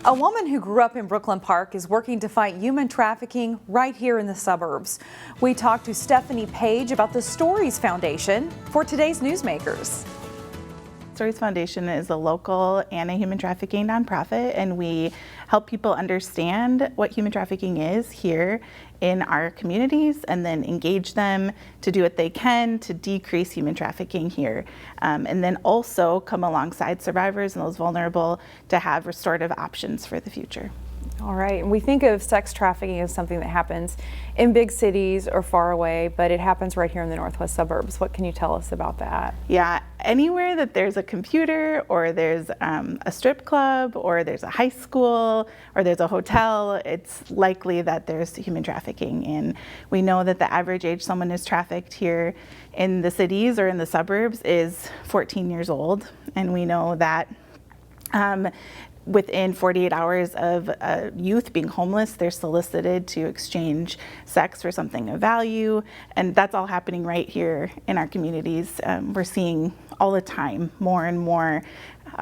A woman who grew up in Brooklyn Park is working to fight human trafficking right here in the suburbs. We talked to Stephanie Page about the Stories Foundation for today's Newsmakers. Stories Foundation is a local anti-human trafficking nonprofit, and we help people understand what human trafficking is here in our communities and then engage them to do what they can to decrease human trafficking here. And then also come alongside survivors and those vulnerable to have restorative options for the future. All right, and we think of sex trafficking as something that happens in big cities or far away, but it happens right here in the northwest suburbs. What can you tell us about that? Yeah, anywhere that there's a computer or there's a strip club or there's a high school or there's a hotel, it's likely that there's human trafficking. And we know that the average age someone is trafficked here in the cities or in the suburbs is 14 years old. And we know that within 48 hours of youth being homeless, they're solicited to exchange sex for something of value. And that's all happening right here in our communities. We're seeing all the time more and more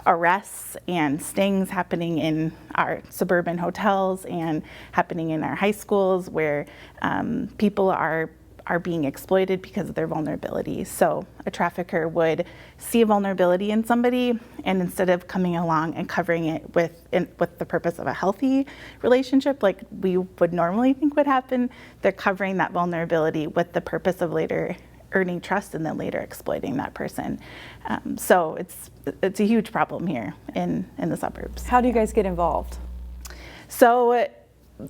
arrests and stings happening in our suburban hotels and happening in our high schools where people are being exploited because of their vulnerability. So a trafficker would see a vulnerability in somebody, and instead of coming along and covering it with the purpose of a healthy relationship, like we would normally think would happen, they're covering that vulnerability with the purpose of later earning trust and then later exploiting that person. So it's a huge problem here in the suburbs. How do you guys get involved? So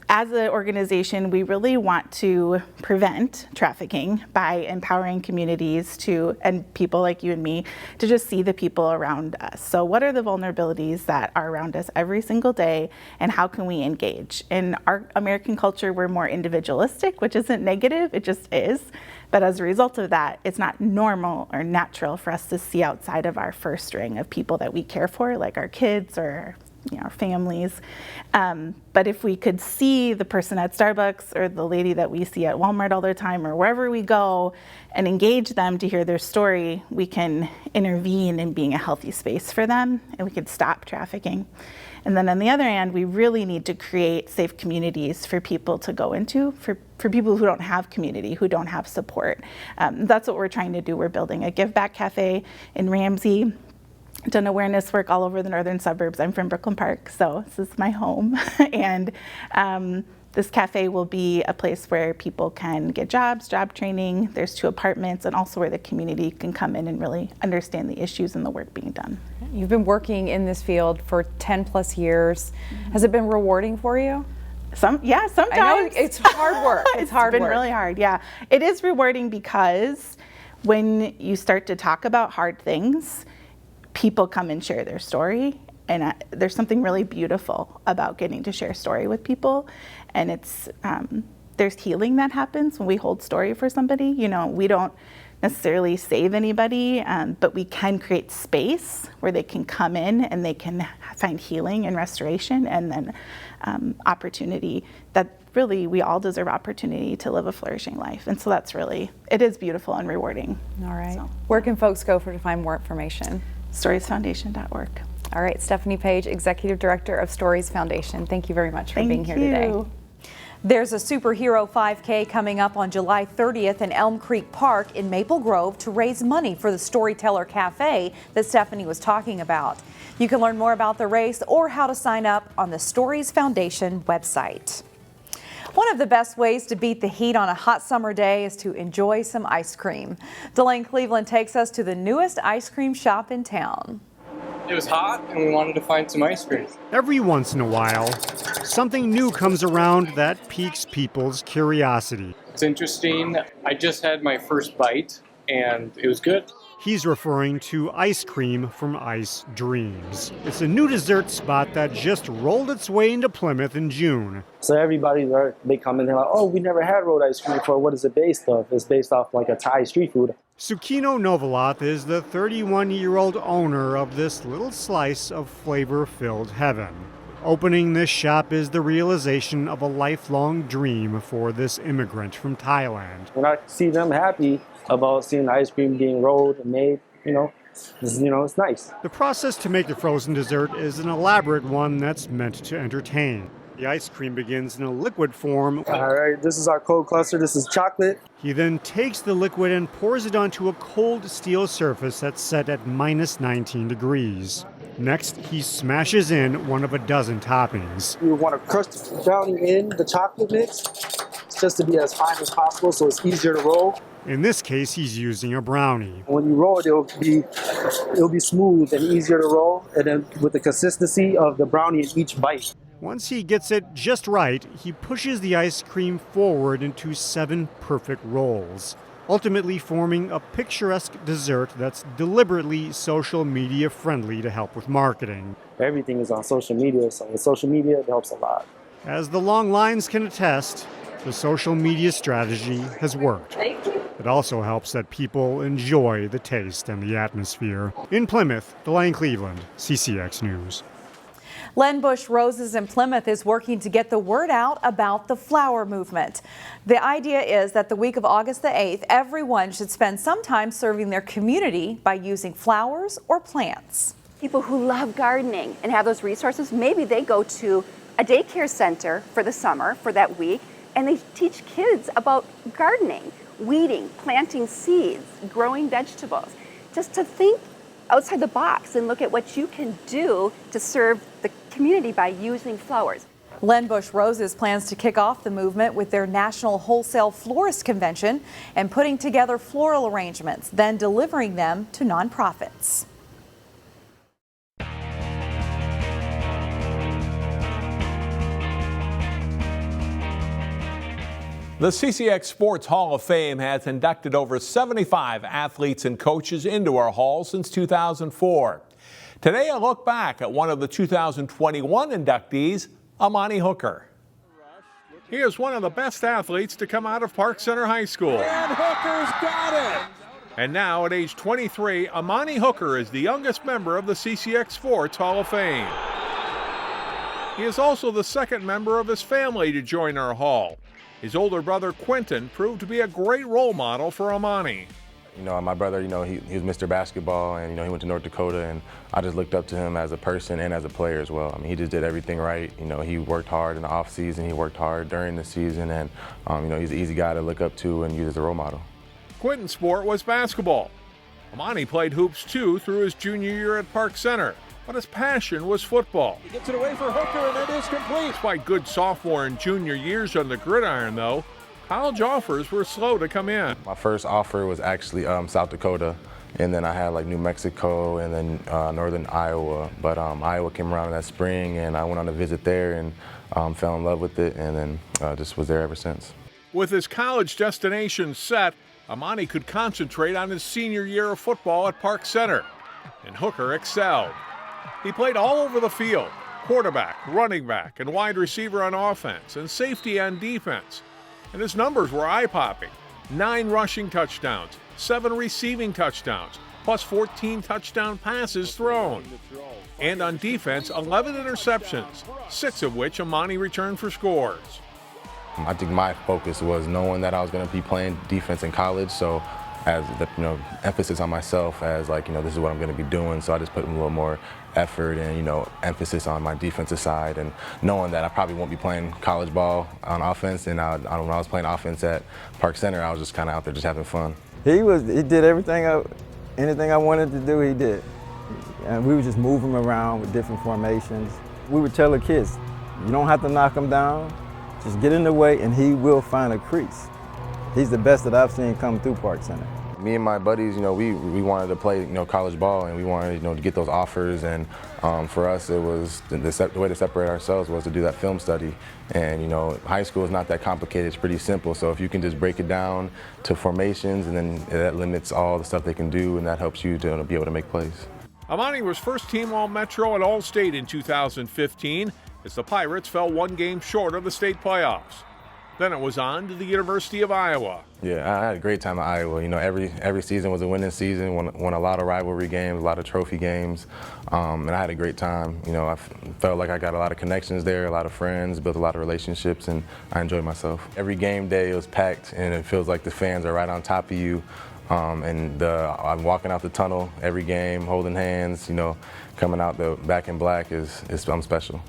as an organization, we really want to prevent trafficking by empowering communities and people like you and me to just see the people around us. So what are the vulnerabilities that are around us every single day, and how can we engage? In our American culture, we're more individualistic, which isn't negative, it just is. But as a result of that, it's not normal or natural for us to see outside of our first ring of people that we care for, like our kids or our families. But if we could see the person at Starbucks or the lady that we see at Walmart all the time or wherever we go and engage them to hear their story, we can intervene in being a healthy space for them, and we could stop trafficking. And then on the other hand, we really need to create safe communities for people to go into, for people who don't have community, who don't have support. That's what we're trying to do. We're building a Give Back Cafe in Ramsey. Done awareness work all over the northern suburbs. I'm from Brooklyn Park, so this is my home. And this cafe will be a place where people can get jobs, job training. There's 2 apartments, and also where the community can come in and really understand the issues and the work being done. You've been working in this field for 10 plus years. Has it been rewarding for you? Yeah, sometimes. I know it's hard work. It's hard work. It's been really hard, yeah. It is rewarding because when you start to talk about hard things, people come and share their story, and there's something really beautiful about getting to share story with people. And it's there's healing that happens when we hold story for somebody. We don't necessarily save anybody, but we can create space where they can come in and they can find healing and restoration, and then opportunity. That really, we all deserve opportunity to live a flourishing life. And so it is beautiful and rewarding. All right. So, where can folks go to find more information? storiesfoundation.org. All right, Stephanie Page, Executive Director of Stories Foundation. Thank you very much for being here today. There's a superhero 5K coming up on July 30th in Elm Creek Park in Maple Grove to raise money for the Storyteller Cafe that Stephanie was talking about. You can learn more about the race or how to sign up on the Stories Foundation website. One of the best ways to beat the heat on a hot summer day is to enjoy some ice cream. Delane Cleveland takes us to the newest ice cream shop in town. It was hot and we wanted to find some ice cream. Every once in a while, something new comes around that piques people's curiosity. It's interesting. I just had my first bite and it was good. He's referring to ice cream from Ice Dreamzzz. It's a new dessert spot that just rolled its way into Plymouth in June. So everybody, they come in, they're like, oh, we never had rolled ice cream before. What is it based off? It's based off like a Thai street food. Sukino Novoloth is the 31-year-old owner of this little slice of flavor-filled heaven. Opening this shop is the realization of a lifelong dream for this immigrant from Thailand. When I see them happy about seeing the ice cream being rolled and made, It's nice. The process to make the frozen dessert is an elaborate one that's meant to entertain. The ice cream begins in a liquid form. All right, this is our cold cluster. This is chocolate. He then takes the liquid and pours it onto a cold steel surface that's set at minus 19 degrees. Next, he smashes in one of a dozen toppings. We want to crush the brownie in the chocolate mix just to be as fine as possible so it's easier to roll. In this case, he's using a brownie. When you roll it, it'll be smooth and easier to roll, and then with the consistency of the brownie in each bite. Once he gets it just right, he pushes the ice cream forward into 7 perfect rolls, ultimately forming a picturesque dessert that's deliberately social media friendly to help with marketing. Everything is on social media, so with social media, it helps a lot. As the long lines can attest, the social media strategy has worked. It also helps that people enjoy the taste and the atmosphere. In Plymouth, Delane Cleveland, CCX News. Len Bush Roses in Plymouth is working to get the word out about the flower movement. The idea is that the week of August the 8th, everyone should spend some time serving their community by using flowers or plants. People who love gardening and have those resources, maybe they go to a daycare center for the summer, for that week, and they teach kids about gardening, weeding, planting seeds, growing vegetables. Just to think outside the box and look at what you can do to serve the community by using flowers. Len Bush Roses plans to kick off the movement with their National Wholesale Florist Convention and putting together floral arrangements, then delivering them to nonprofits. The CCX Sports Hall of Fame has inducted over 75 athletes and coaches into our hall since 2004. Today, a look back at one of the 2021 inductees, Amani Hooker. He is one of the best athletes to come out of Park Center High School. And Hooker's got it! And now, at age 23, Amani Hooker is the youngest member of the CCX Sports Hall of Fame. He is also the second member of his family to join our hall. His older brother, Quentin, proved to be a great role model for Amani. My brother, he was Mr. Basketball, and, he went to North Dakota, and I just looked up to him as a person and as a player as well. He just did everything right. He worked hard in the off season, he worked hard during the season, and, he's an easy guy to look up to and use as a role model. Quentin's sport was basketball. Amani played hoops, too, through his junior year at Park Center, but his passion was football. He gets it away for Hooker, and it is complete. Despite good sophomore and junior years on the gridiron, though, college offers were slow to come in. My first offer was actually South Dakota, and then I had New Mexico and then northern Iowa. But Iowa came around in that spring, and I went on a visit there and fell in love with it, and then just was there ever since. With his college destination set, Amani could concentrate on his senior year of football at Park Center, and Hooker excelled. He played all over the field, quarterback, running back, and wide receiver on offense, and safety on defense. And his numbers were eye-popping. 9 rushing touchdowns, 7 receiving touchdowns, plus 14 touchdown passes thrown. And on defense, 11 interceptions, 6 of which Amani returned for scores. I think my focus was knowing that I was going to be playing defense in college, so as the emphasis on myself as this is what I'm going to be doing, so I just put a little more effort and emphasis on my defensive side, and knowing that I probably won't be playing college ball on offense, and when I was playing offense at Park Center, I was just kind of out there just having fun. He did everything, anything I wanted to do, he did. And we would just move him around with different formations. We would tell the kids, you don't have to knock him down, just get in the way and he will find a crease. He's the best that I've seen come through Park Center. Me and my buddies, we wanted to play, college ball, and we wanted, to get those offers. And for us, it was the way to separate ourselves was to do that film study. And high school is not that complicated; it's pretty simple. So if you can just break it down to formations, and then that limits all the stuff they can do, and that helps you to be able to make plays. Amani was first team All-Metro at All-State in 2015, as the Pirates fell 1 game short of the state playoffs. Then it was on to the University of Iowa. Yeah, I had a great time at Iowa. Every season was a winning season, won a lot of rivalry games, a lot of trophy games, and I had a great time. I felt like I got a lot of connections there, a lot of friends, built a lot of relationships, and I enjoyed myself. Every game day it was packed, and it feels like the fans are right on top of you. I'm walking out the tunnel every game, holding hands, coming out the back in black I'm special.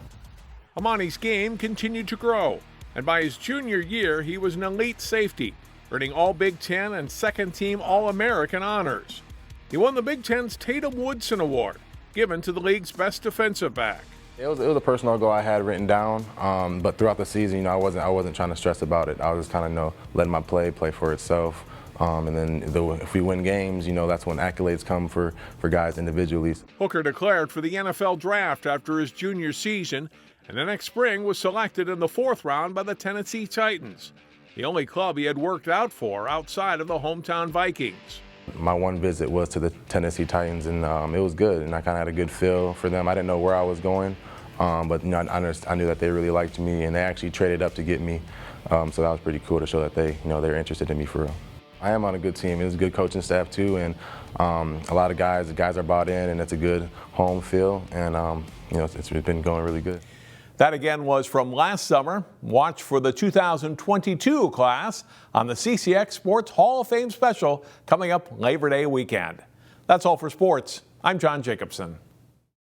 Amani's game continued to grow, and by his junior year, he was an elite safety, earning all Big Ten and second-team All-American honors. He won the Big Ten's Tatum Woodson Award, given to the league's best defensive back. It was a personal goal I had written down, but throughout the season, I wasn't trying to stress about it. I was just kind of, letting my play for itself. And then if we win games, that's when accolades come for guys individually. Hooker declared for the NFL draft after his junior season, and the next spring was selected in the 4th round by the Tennessee Titans, the only club he had worked out for outside of the hometown Vikings. My one visit was to the Tennessee Titans, and it was good, and I kind of had a good feel for them. I didn't know where I was going, but I knew that they really liked me, and they actually traded up to get me. So that was pretty cool to show that they're interested in me for real. I am on a good team. It was a good coaching staff too, and a lot of guys are bought in, and it's a good home feel, and it's been going really good. That again was from last summer. Watch for the 2022 class on the CCX Sports Hall of Fame special coming up Labor Day weekend. That's all for sports. I'm John Jacobson.